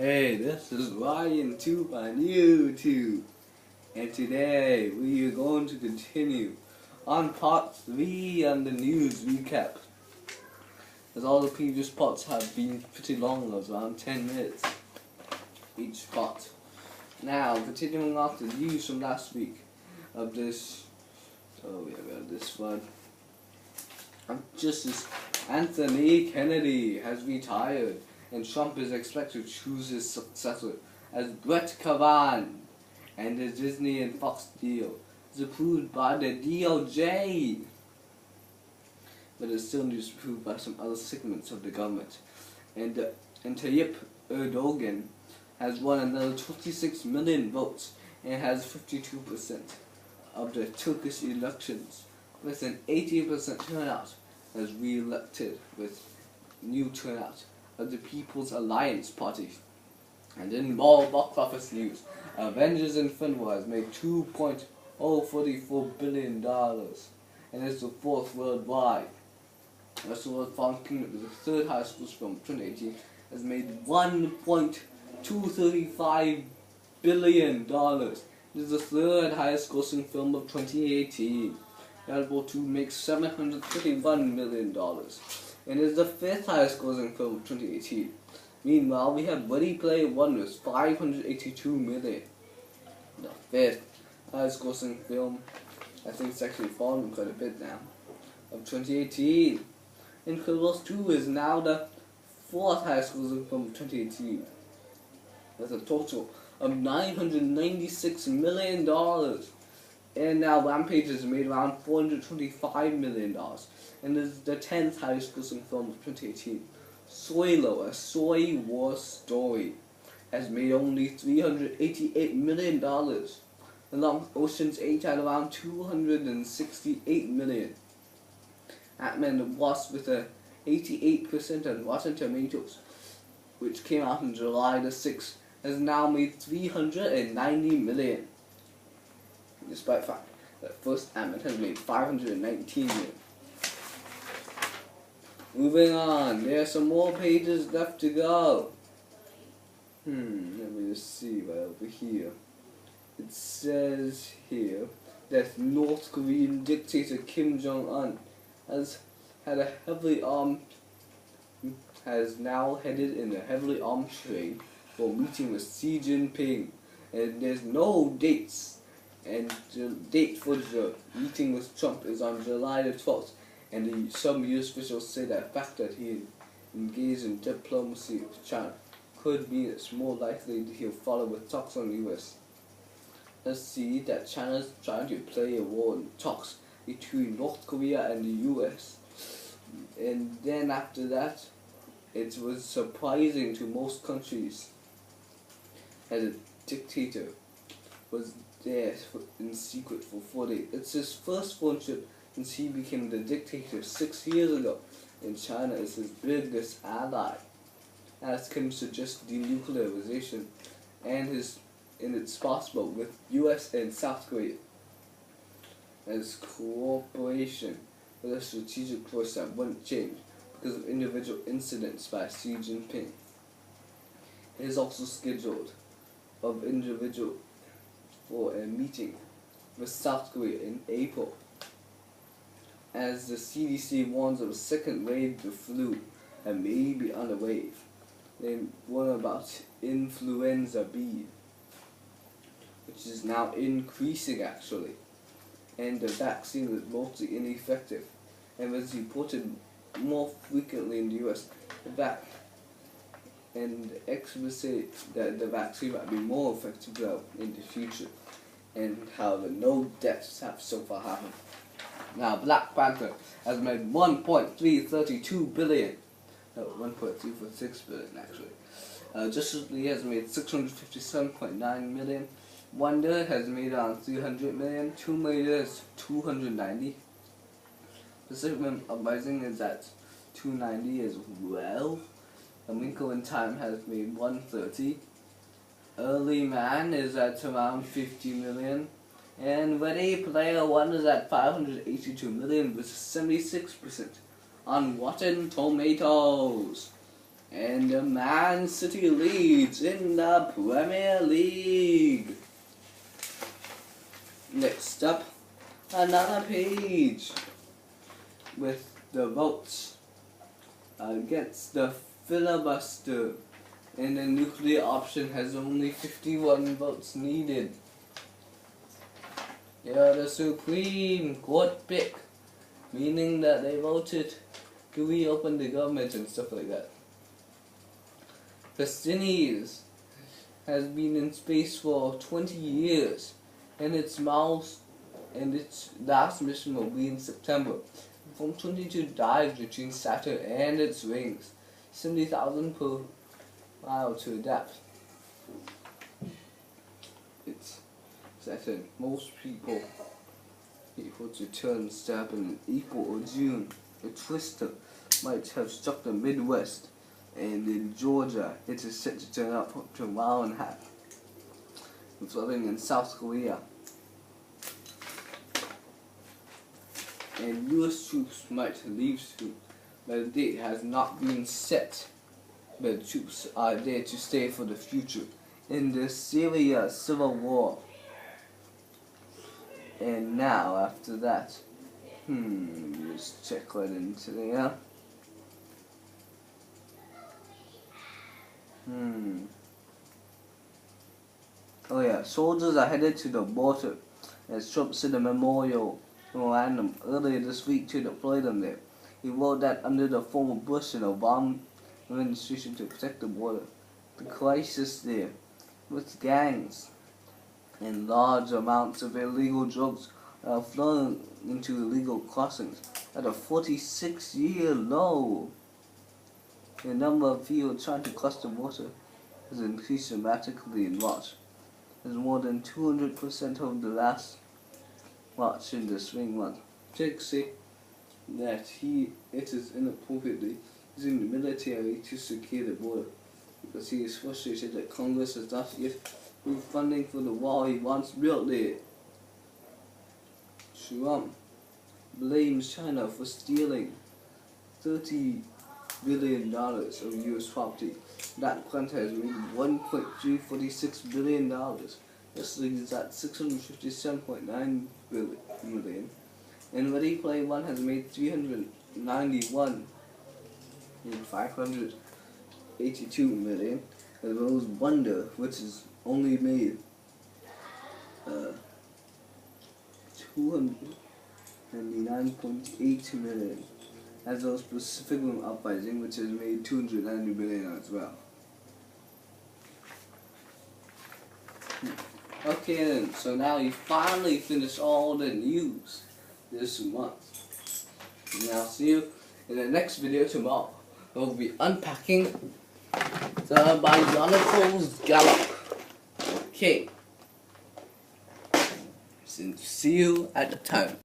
Hey, this is Ryan Tube on YouTube, and today we are going to continue on part 3 on the news recap, as all the previous parts have been pretty long, around 10 minutes each part. Now, continuing off the news from last week of this, we got this one. Justice Anthony Kennedy has retired, and Trump is expected to choose his successor as Brett Kavanaugh, and the Disney and Fox deal is approved by the DOJ, but it still needs to be approved by some other segments of the government. And Tayyip Erdogan has won another 26 million votes and has 52% of the Turkish elections, with an 80% turnout, as re-elected with new turnout of the People's Alliance Party. And in more box office news, Avengers Infinity War has made $2.044 billion and is the fourth worldwide. Westworld Fallen Kingdom is the third highest gross film of 2018, has made $1.235 billion. It is the third highest grossing film of 2018. Deadpool 2 makes $731 million and is the fifth highest grossing film of 2018. Meanwhile, we have Ready Player One with $582 million. The fifth highest grossing film, I think it's actually fallen quite a bit now, of 2018. Incredibles 2 is now the fourth highest grossing film of 2018. That's a total of $996 million. And now Rampage has made around $425 million and is the 10th highest grossing film of 2018. Solo, a soy war story, has made only $388 million, along with Ocean's 8 at around $268 million. Ant-Man and the Wasp with a 88% on Rotten Tomatoes, which came out on July the 6th, has now made $390 million. Despite the fact that first Ant-Man has made $519 million. Moving on, there are some more pages left to go. Let me just see right over here. It says here that North Korean dictator Kim Jong-un has now headed in a heavily armed train for a meeting with Xi Jinping, and there's no dates. And the date for the meeting with Trump is on July the 12th, and some U.S. officials say that the fact that he engaged in diplomacy with China could mean it's more likely that he'll follow with talks on the U.S. Let's see that China's trying to play a role in talks between North Korea and the U.S. And then after that, it was surprising to most countries that a dictator was there in secret for 4 days. It's his first foreign trip since he became the dictator 6 years ago, and China is his biggest ally. As Kim suggests denuclearization, and it's possible with US and South Korea as cooperation with a strategic course that wouldn't change because of individual incidents by Xi Jinping. It is also scheduled of individual for a meeting with South Korea in April, as the CDC warns of a second wave of the flu and may be on the wave. They warn about influenza B, which is now increasing actually, and the vaccine is mostly ineffective and was reported more frequently in the US. And experts say that the vaccine might be more effective though in the future, and however no deaths have so far happened. Now Black Panther has made $1.332 billion, no, $1.346 billion actually. Justice League has made $657.9 million. Wonder has made around $300 million. Tomb Raider is $290. Pacific Rim Uprising is at $290 as well. A Wrinkle in Time has made $130. Early Man is at around $50 million. And Ready Player One is at $582 million with 76% on Rotten Tomatoes. And the Man City leads in the Premier League. Next up, another page with the votes against the filibuster, and the nuclear option has only 51 votes needed. You're the Supreme Court pick, meaning that they voted to reopen the government and stuff like that. Cassini's has been in space for 20 years, and its last mission will be in September. From 22 dives between Saturn and its rings, 70,000 per mile to adapt. It's Saturn. Most people to turn step in April or June. A twister might have struck the Midwest, and in Georgia it is set to turn up to a mile and a half, flooding in South Korea. And US troops might leave soon, but the date has not been set. But troops are there to stay for the future in the Syria civil war. And now, after that, let's check right into there. Oh yeah, soldiers are headed to the border as Trump said a memorial memorandum earlier this week to deploy them there. He wrote that under the former Bush and Obama administration to protect the border. The crisis there with gangs and large amounts of illegal drugs are flowing into illegal crossings at a 46-year low. The number of people trying to cross the border has increased dramatically in March. There's more than 200% of the last March in the spring month. Critics say that it is inappropriately using the military to secure the border, because he is frustrated that Congress has not yet approved funding for the wall he once built there. Trump blames China for stealing $30 billion of US property. That country has made $1.346 billion. This leaves at $657.9 million. And Ready Player One has made $391,582 million. As well as Wonder, which has only made $299.8 million. As well as Pacific Rim Uprising, which has made $290 million as well. Okay then, so now you finally finished all the news this month. And I'll see you in the next video tomorrow. We'll be unpacking the Bionicles Gallop. Okay. So see you at the time.